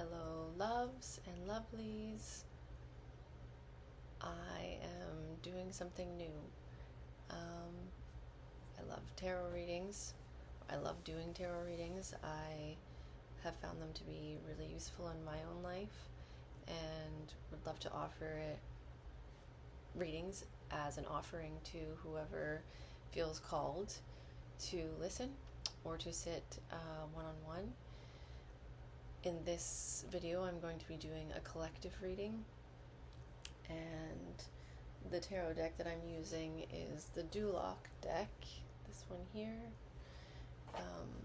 Hello, loves and lovelies. I am doing something new. I love tarot readings. I love doing tarot readings. I have found them to be really useful in my own life and would love to offer it readings as an offering to whoever feels called to listen or to sit one-on-one. In this video, I'm going to be doing a collective reading, and the tarot deck that I'm using is the Duloc deck, this one here.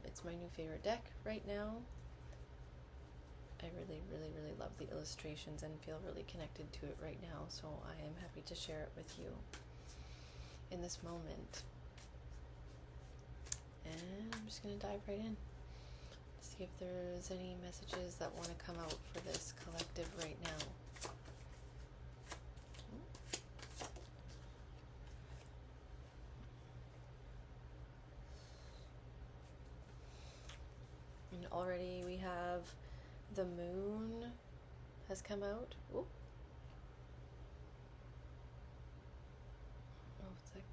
It's my new favorite deck right now. I really love the illustrations and feel really connected to it right now, so I am happy to share it with you in this moment. And I'm just going to dive right in. See if there's any messages that want to come out for this collective right now. And already we have the moon has come out. Ooh. Oh, it's like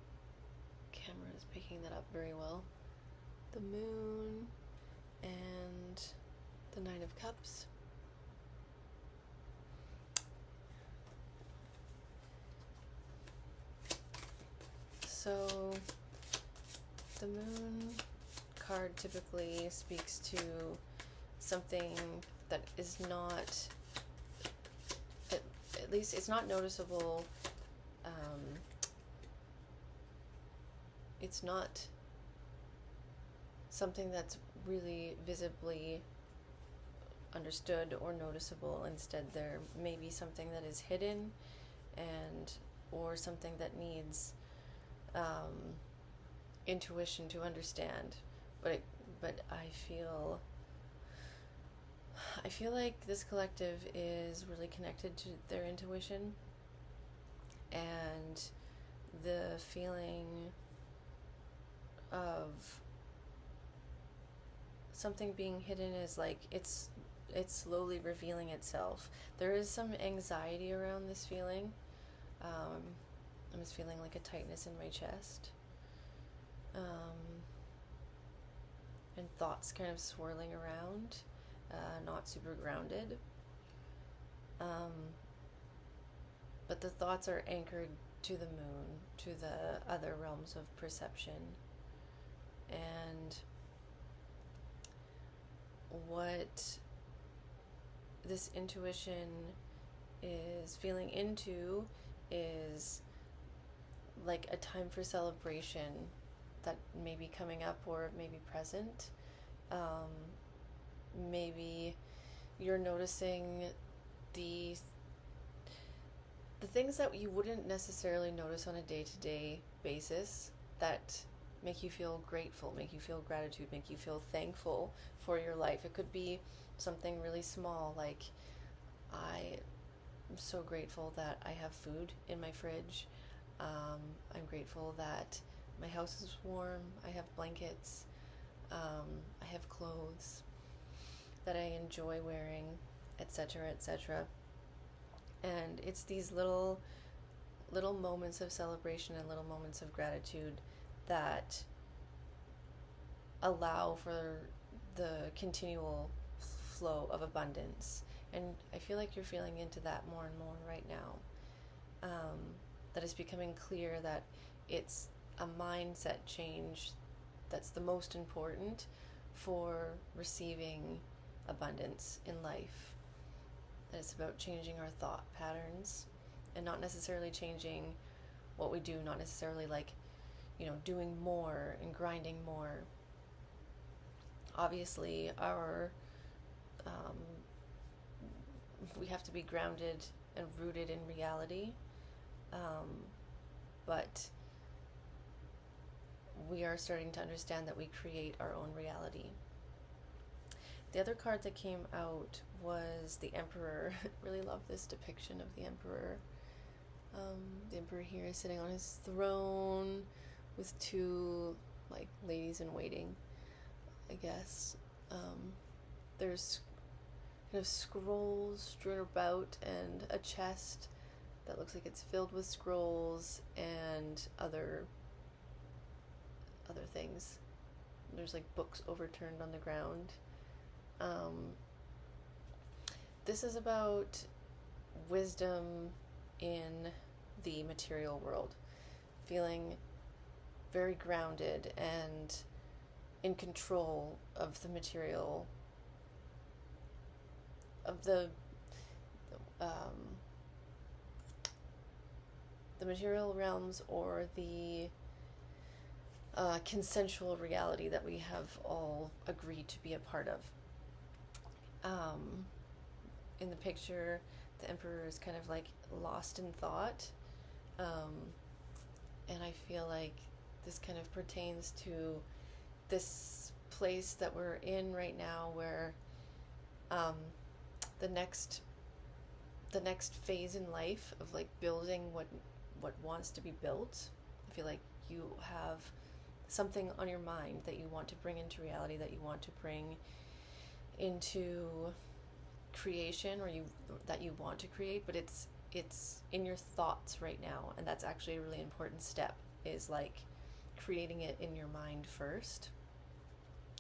camera is picking that up very well. The moon and the Nine of Cups. So the moon card typically speaks to something that is not, at least it's not noticeable. It's not something that's really visibly understood or noticeable. Instead, there may be something that is hidden or something that needs intuition to understand. But I feel like this collective is really connected to their intuition, and the feeling of something being hidden is like it's slowly revealing itself. There is some anxiety around this feeling. I'm just feeling like a tightness in my chest, and thoughts kind of swirling around, not super grounded. But the thoughts are anchored to the moon, to the other realms of perception. And what this intuition is feeling into is like a time for celebration that may be coming up or may be present. Maybe you're noticing the things that you wouldn't necessarily notice on a day-to-day basis that make you feel grateful, make you feel gratitude, make you feel thankful for your life. It could be something really small, like I am so grateful that I have food in my fridge. I'm grateful that my house is warm, I have blankets, I have clothes that I enjoy wearing, etc., etc. And it's these little moments of celebration and little moments of gratitude that allow for the continual flow of abundance. And I feel like you're feeling into that more and more right now. That it's becoming clear that it's a mindset change that's the most important for receiving abundance in life. That it's about changing our thought patterns and not necessarily changing what we do, not necessarily like, doing more and grinding more. Obviously, we have to be grounded and rooted in reality, but we are starting to understand that we create our own reality. The other card that came out was the Emperor. Really love this depiction of the Emperor. The Emperor here is sitting on his throne with two ladies in waiting, I guess. There's kind of scrolls strewn about, and a chest that looks like it's filled with scrolls and other things. There's like books overturned on the ground. Um, this is about wisdom in the material world, feeling very grounded and in control of the material, of um, the material realms, or the consensual reality that we have all agreed to be a part of. Um, in the picture, the emperor is kind of like lost in thought, um, and I feel like this kind of pertains to this place that we're in right now, where um, the next the next phase in life of like building what wants to be built. I feel like you have something on your mind that you want to bring into reality, that you want to bring into creation, or that you want to create, but it's in your thoughts right now, and that's actually a really important step, is like creating it in your mind first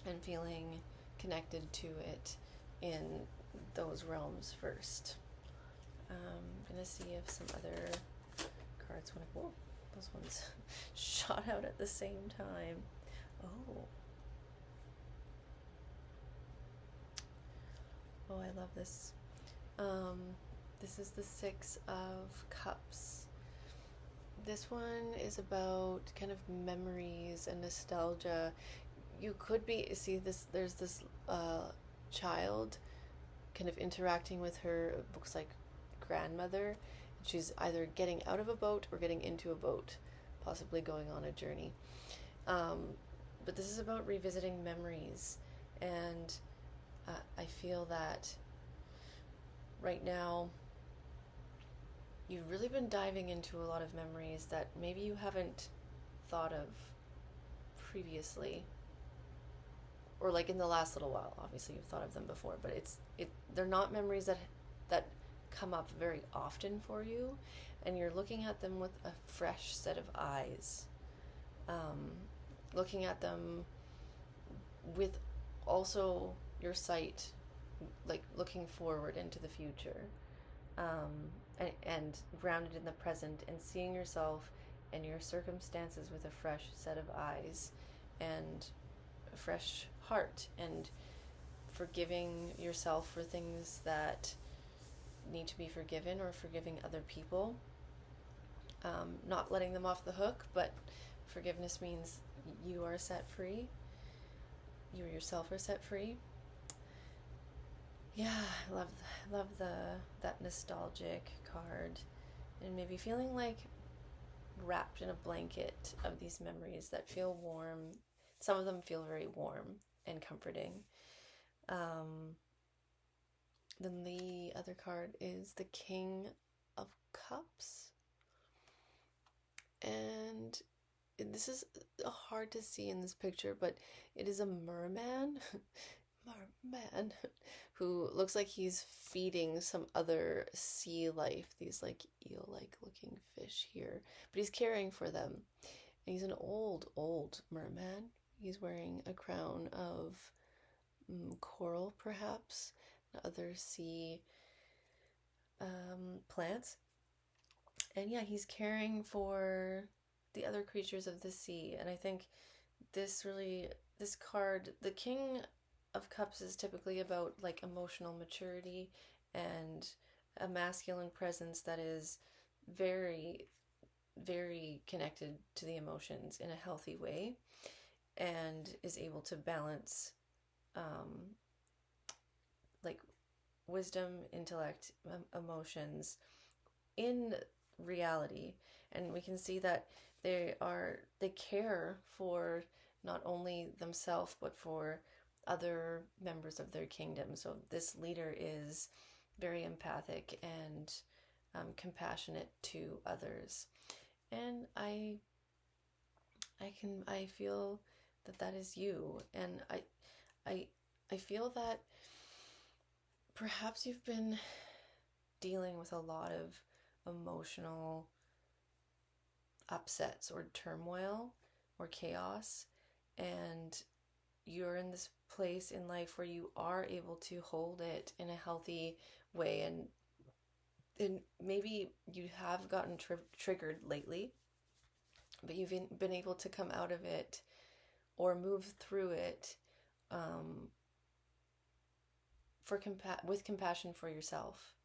and feeling connected to it in those realms first. I'm gonna see if some other cards want to. Whoa, those ones shot out at the same time. Oh, I love this. This is the Six of Cups. This one is about kind of memories and nostalgia. You could be see this. There's this child kind of interacting with her. It looks like grandmother. She's either getting out of a boat or getting into a boat, possibly going on a journey. But this is about revisiting memories, and I feel that right now you've really been diving into a lot of memories that maybe you haven't thought of previously, or like in the last little while. Obviously you've thought of them before, but they're not memories that come up very often for you, and you're looking at them with a fresh set of eyes, looking at them with also your sight, like looking forward into the future, and grounded in the present, and seeing yourself and your circumstances with a fresh set of eyes and a fresh heart, and forgiving yourself for things that need to be forgiven, or forgiving other people, not letting them off the hook, but forgiveness means you are set free, you yourself are set free. Yeah, I love that nostalgic card, and maybe feeling like wrapped in a blanket of these memories that feel warm. Some of them feel very warm and comforting. Then the other card is the King of Cups, and this is hard to see in this picture, but it is a merman merman who looks like he's feeding some other sea life, these like eel-like looking fish here, but he's caring for them. And he's an old merman. He's wearing a crown of coral, perhaps, and other sea plants. And yeah, he's caring for the other creatures of the sea. And I think this card, the King of Cups, is typically about like emotional maturity and a masculine presence that is very, very connected to the emotions in a healthy way, and is able to balance like wisdom, intellect, emotions in reality. And we can see that they care for not only themselves but for other members of their kingdom. So this leader is very empathic and compassionate to others, and I feel that is you, and I feel that perhaps you've been dealing with a lot of emotional upsets or turmoil or chaos, and you're in this place in life where you are able to hold it in a healthy way, and maybe you have gotten triggered lately, but you've been able to come out of it or move through it, um, with compassion for yourself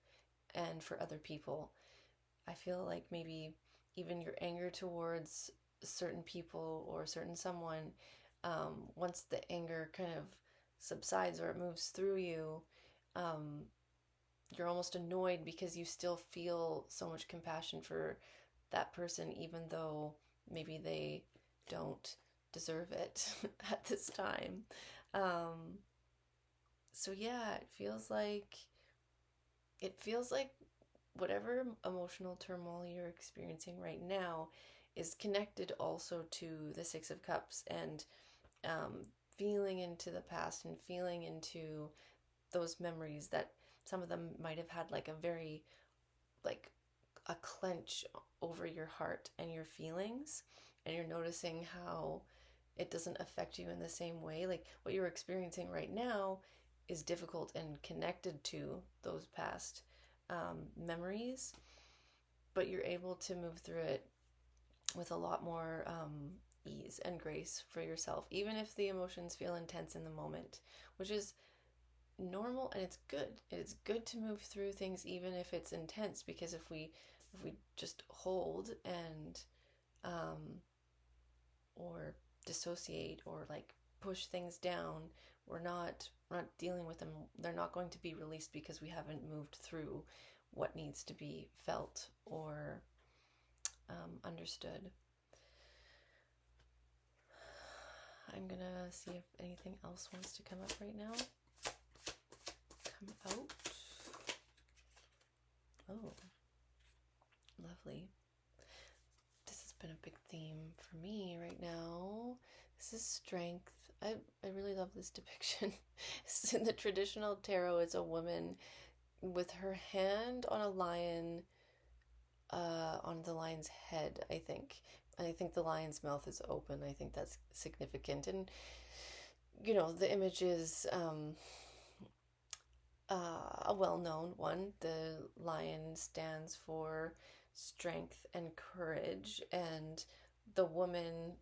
and for other people. I feel like maybe even your anger towards certain people or certain someone, once the anger kind of subsides or it moves through you, um, you're almost annoyed because you still feel so much compassion for that person, even though maybe they don't deserve it at this time. Um, so yeah, it feels like whatever emotional turmoil you're experiencing right now is connected also to the Six of Cups, and um, feeling into the past and feeling into those memories that some of them might have had like a very, like, a clench over your heart and your feelings, and you're noticing how it doesn't affect you in the same way. Like what you're experiencing right now is difficult and connected to those past memories, but you're able to move through it with a lot more ease and grace for yourself, even if the emotions feel intense in the moment, which is normal, and it's good. It's good to move through things even if it's intense, because if we just hold and or dissociate or like push things down, we're not dealing with them. They're not going to be released because we haven't moved through what needs to be felt or understood. I'm gonna see if anything else wants to come up right now. Come out. Oh, lovely. This has been a big theme for me right now. This is strength. I really love this depiction. In the traditional tarot, it's a woman with her hand on a lion, on the lion's head, I think. And I think the lion's mouth is open. I think that's significant. And, the image is a well-known one. The lion stands for strength and courage, and the woman,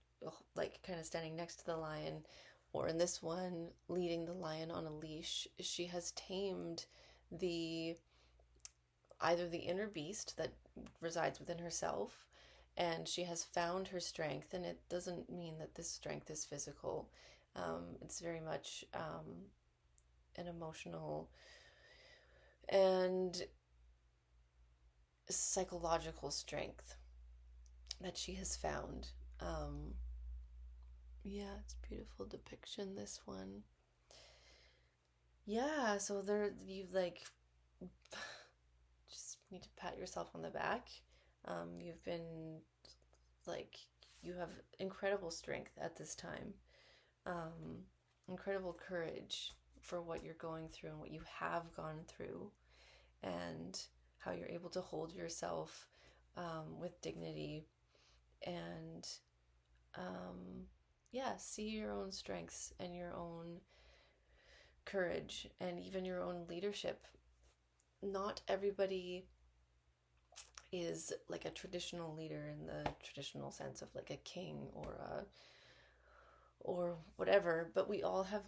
like, kind of standing next to the lion, or in this one, leading the lion on a leash. She has tamed the either the inner beast that resides within herself, and she has found her strength. And it doesn't mean that this strength is physical. It's very much an emotional and psychological strength that she has found. Yeah, it's a beautiful depiction, this one. Yeah, so there you like just need to pat yourself on the back. You've been like you have incredible strength at this time. Incredible courage for what you're going through and what you have gone through, and how you're able to hold yourself with dignity, and yeah, see your own strengths and your own courage and even your own leadership. Not everybody is like a traditional leader in the traditional sense of like a king or whatever, but we all have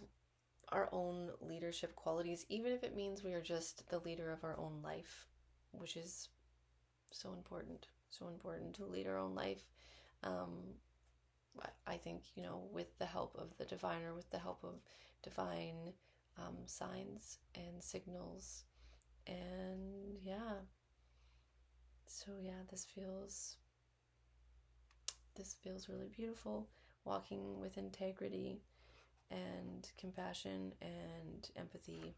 our own leadership qualities, even if it means we are just the leader of our own life, which is so important. So important to lead our own life. I think, with the help of the divine, or with the help of divine signs and signals. And yeah, so yeah, this feels really beautiful. Walking with integrity and compassion and empathy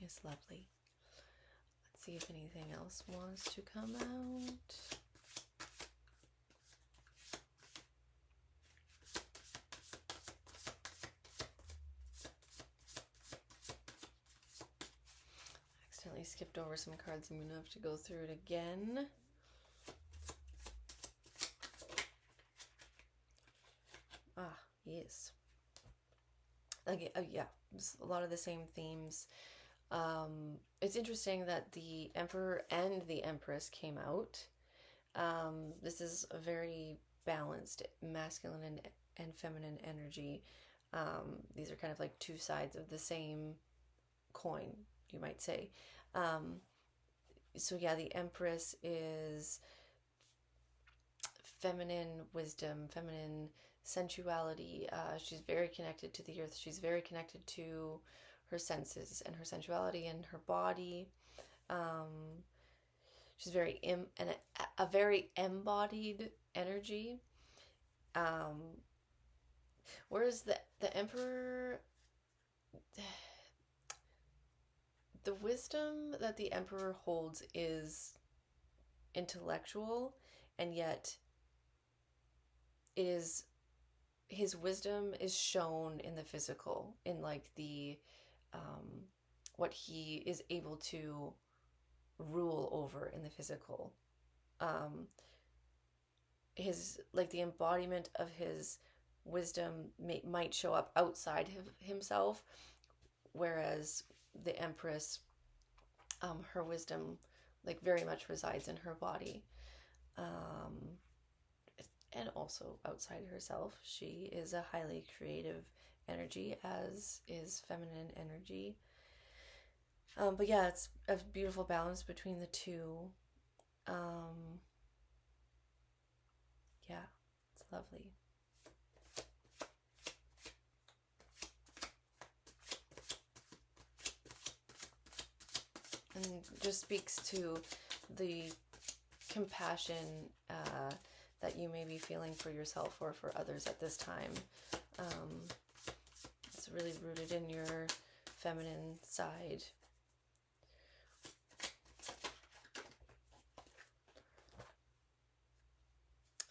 is lovely. Let's see if anything else wants to come out. I skipped over some cards. I'm going to have to go through it again. Ah, yes. Like, yeah, a lot of the same themes. It's interesting that the Emperor and the Empress came out. This is a very balanced masculine and feminine energy. These are kind of like two sides of the same coin, you might say. So yeah, the Empress is feminine wisdom, feminine sensuality. She's very connected to the earth. She's very connected to her senses and her sensuality and her body. She's very a very embodied energy. Whereas the Emperor, the wisdom that the Emperor holds is intellectual, and yet is his wisdom is shown in the physical, in like the what he is able to rule over in the physical. His like the embodiment of his wisdom might show up outside of himself, whereas the Empress, her wisdom like very much resides in her body, and also outside herself. She is a highly creative energy, as is feminine energy. But yeah, it's a beautiful balance between the two. Yeah, it's lovely. And just speaks to the compassion that you may be feeling for yourself or for others at this time. It's really rooted in your feminine side.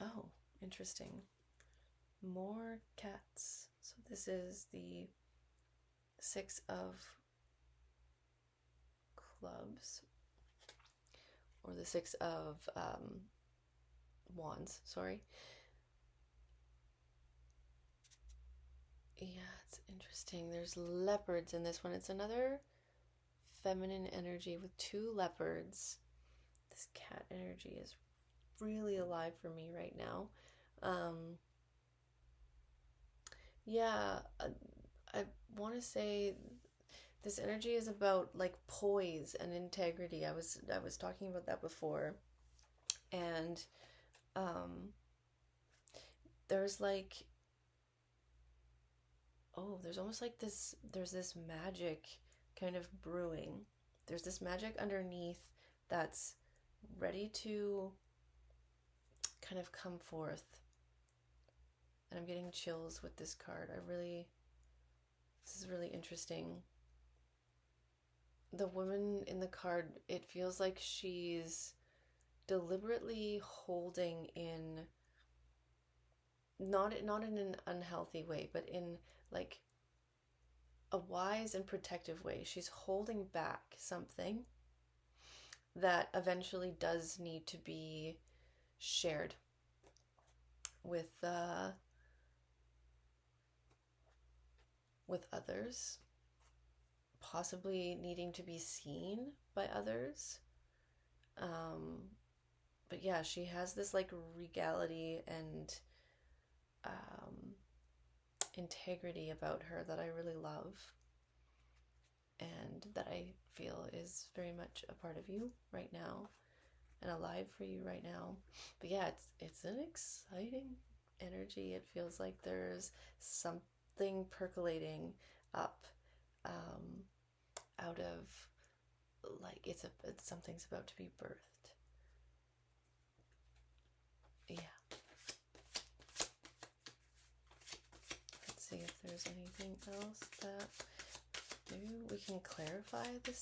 Oh, interesting. More cats. So this is the Six of Clubs, or the Six of Wands, sorry. Yeah, it's interesting. There's leopards in this one. It's another feminine energy with two leopards. This cat energy is really alive for me right now. Yeah, I want to say this energy is about like poise and integrity. I was talking about that before, and there's like, oh, there's almost like there's this magic kind of brewing. There's this magic underneath that's ready to kind of come forth. And I'm getting chills with this card. This is really interesting. The woman in the card, it feels like she's deliberately holding in, not in an unhealthy way, but in like a wise and protective way. She's holding back something that eventually does need to be shared with others, possibly needing to be seen by others. But yeah, she has this like regality and integrity about her that I really love, and that I feel is very much a part of you right now and alive for you right now. But yeah, it's an exciting energy. It feels like there's something percolating up out of, like it's something's about to be birthed. Yeah. Let's see if there's anything else that maybe we can clarify. The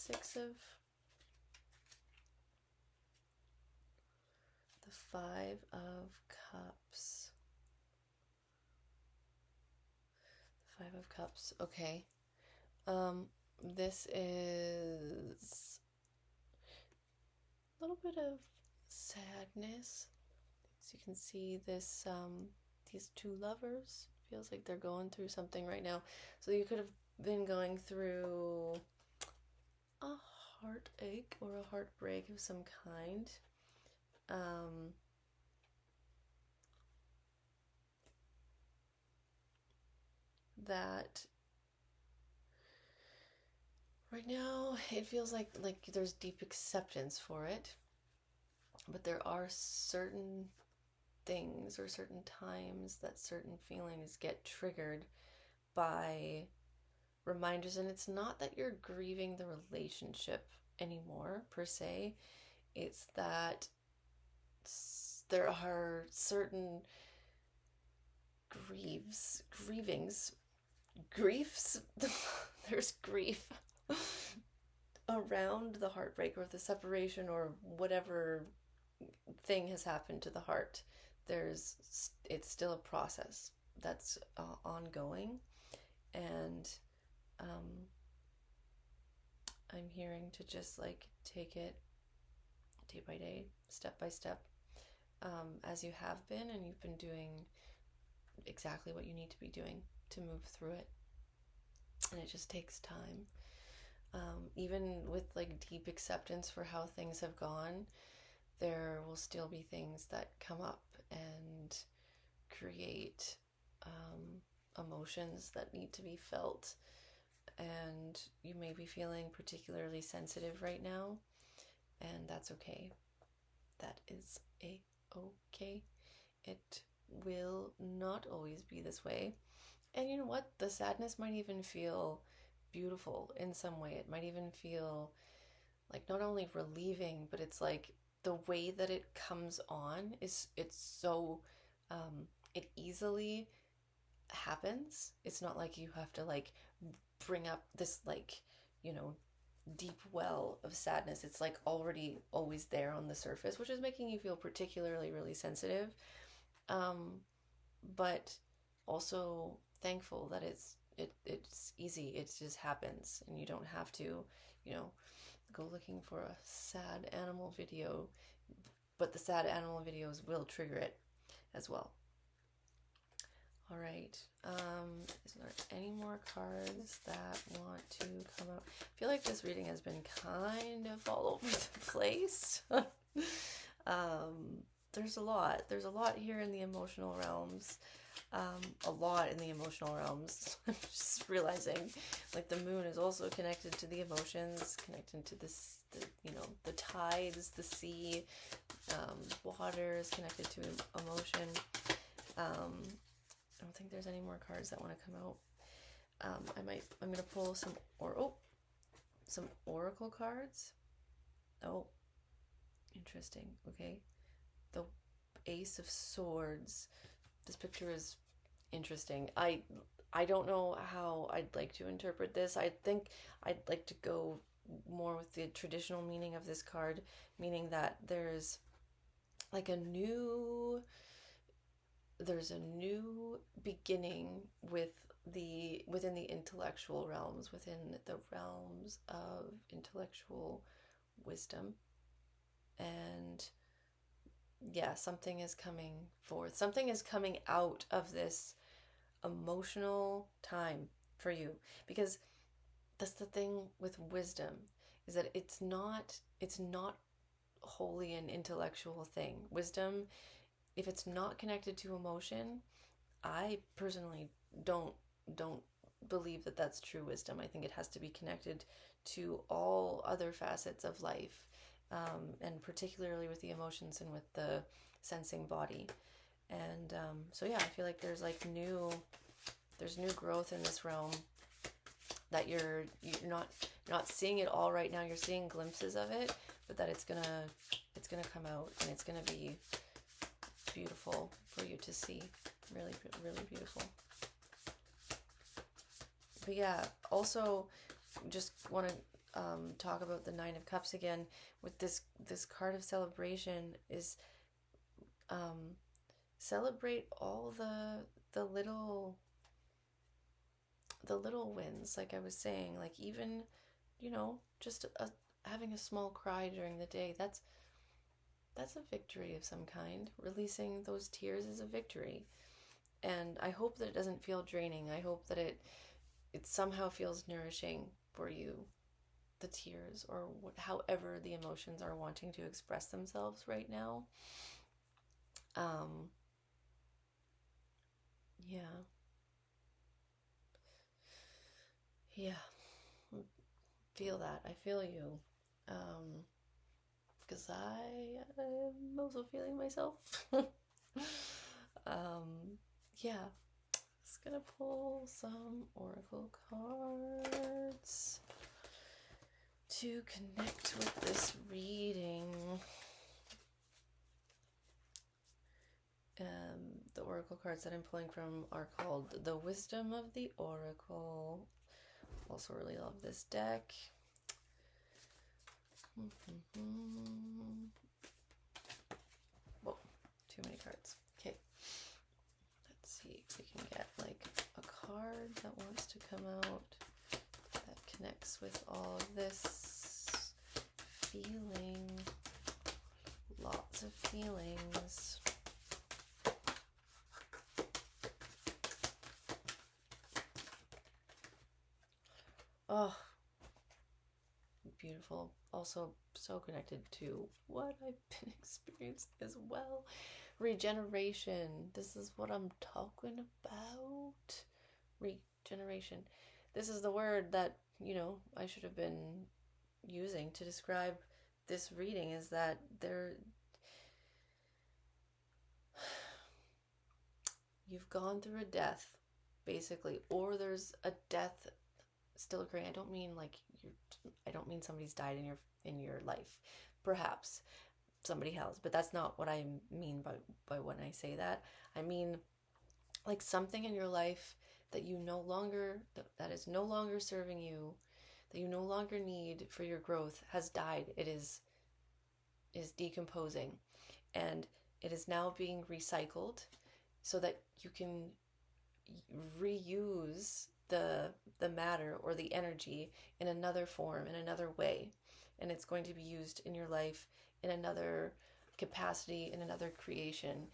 Five of Cups. The Five of Cups. Okay. This is little bit of sadness. So you can see this, these two lovers. Feels like they're going through something right now. So you could have been going through a heartache or a heartbreak of some kind. That right now it feels like there's deep acceptance for it, but there are certain things or certain times that certain feelings get triggered by reminders. And it's not that you're grieving the relationship anymore per se, it's that there are certain griefs there's grief around the heartbreak or the separation or whatever thing has happened to the heart. It's still a process that's ongoing, and I'm hearing to just like take it day by day, step by step, as you have been, and you've been doing exactly what you need to be doing to move through it. And it just takes time. Even with like deep acceptance for how things have gone, there will still be things that come up and create emotions that need to be felt. And you may be feeling particularly sensitive right now, and that's okay. That is okay. It will not always be this way. And you know what? The sadness might even feel beautiful in some way. It might even feel like not only relieving, but it's like the way that it comes on it's so it easily happens. It's not like you have to like bring up this like, you know, deep well of sadness. It's like already always there on the surface, which is making you feel particularly really sensitive. But also thankful that it's easy. It just happens, and you don't have to, you know, go looking for a sad animal video. But the sad animal videos will trigger it as well. All right. Is there any more cards that want to come out? I feel like this reading has been kind of all over the place. There's a lot. There's a lot here in the emotional realms. A lot in the emotional realms. I'm just realizing, like, the moon is also connected to the emotions, connected to this, the tides, the sea, water is connected to emotion. I don't think there's any more cards that want to come out. I'm gonna pull some oracle cards. Oh, interesting. Okay, the Ace of Swords. This picture is interesting. I don't know how I'd like to interpret this. I think I'd like to go more with the traditional meaning of this card, meaning that there's a new beginning within the intellectual realms, within the realms of intellectual wisdom. And yeah, something is coming forth. Something is coming out of this emotional time for you, because that's the thing with wisdom, is that it's not wholly an intellectual thing. Wisdom, if it's not connected to emotion, I personally don't believe that that's true wisdom. I think it has to be connected to all other facets of life, and particularly with the emotions and with the sensing body. And so yeah, I feel like there's new growth in this realm that you're not seeing it all right now. You're seeing glimpses of it, but that it's gonna come out, and it's gonna be beautiful for you to see. Really, really beautiful. But yeah, also just want to talk about the Nine of Cups again with this card of celebration. Is celebrate all the little wins, like I was saying, like even, just having a small cry during the day. that's a victory of some kind. Releasing those tears is a victory. And I hope that it doesn't feel draining. I hope that it somehow feels nourishing for you, the tears, or however the emotions are wanting to express themselves right now. Yeah. Yeah. Feel that. I feel you. Because I am also feeling myself. Yeah. Just gonna pull some oracle cards to connect with this reading. The oracle cards that I'm pulling from are called The Wisdom of the Oracle. Also really love this deck. Whoa, too many cards. Okay. Let's see if we can get like a card that wants to come out that connects with all of this feeling. Lots of feelings. Oh, beautiful. Also so connected to what I've been experiencing as well. Regeneration. This is what I'm talking about. Regeneration. This is the word that, I should have been using to describe this reading, is that you've gone through a death, basically, or there's a death still occurring. I don't mean somebody's died in your life. Perhaps somebody has, but that's not what I mean by when I say that. I mean like something in your life that that is no longer serving you, that you no longer need for your growth, has died. It is decomposing, and it is now being recycled so that you can reuse the matter or the energy in another form, in another way, and it's going to be used in your life in another capacity, in another creation.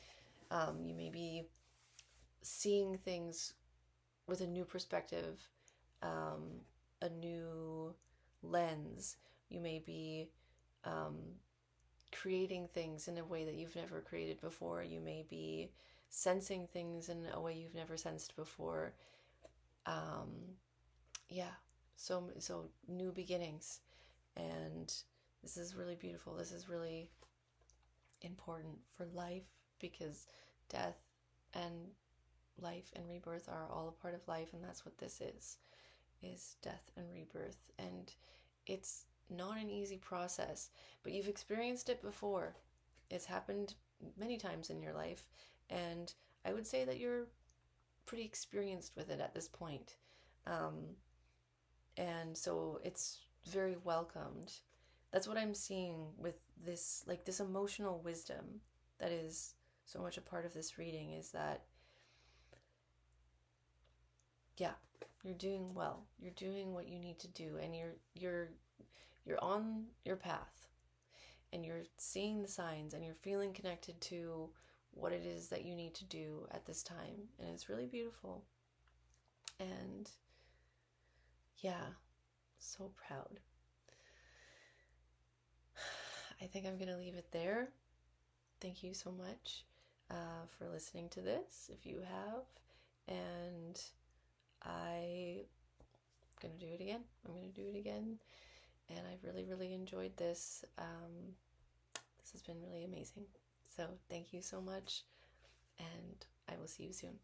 You may be seeing things with a new perspective, a new lens. You may be creating things in a way that you've never created before. You may be sensing things in a way you've never sensed before. Yeah, so new beginnings, and this is really beautiful. This is really important for life, because death and life and rebirth are all a part of life, and that's what this is death and rebirth. And it's not an easy process, but you've experienced it before. It's happened many times in your life, and I would say that you're pretty experienced with it at this point. And so it's very welcomed. That's what I'm seeing with this, like this emotional wisdom that is so much a part of this reading, is that, yeah, you're doing well. You're doing what you need to do, and you're on your path, and you're seeing the signs, and you're feeling connected to what it is that you need to do at this time, and it's really beautiful. And yeah, so proud. I think I'm gonna leave it there. Thank you so much for listening to this, if you have, and I'm gonna do it again. And I've really enjoyed this. This has been really amazing. So thank you so much, and I will see you soon.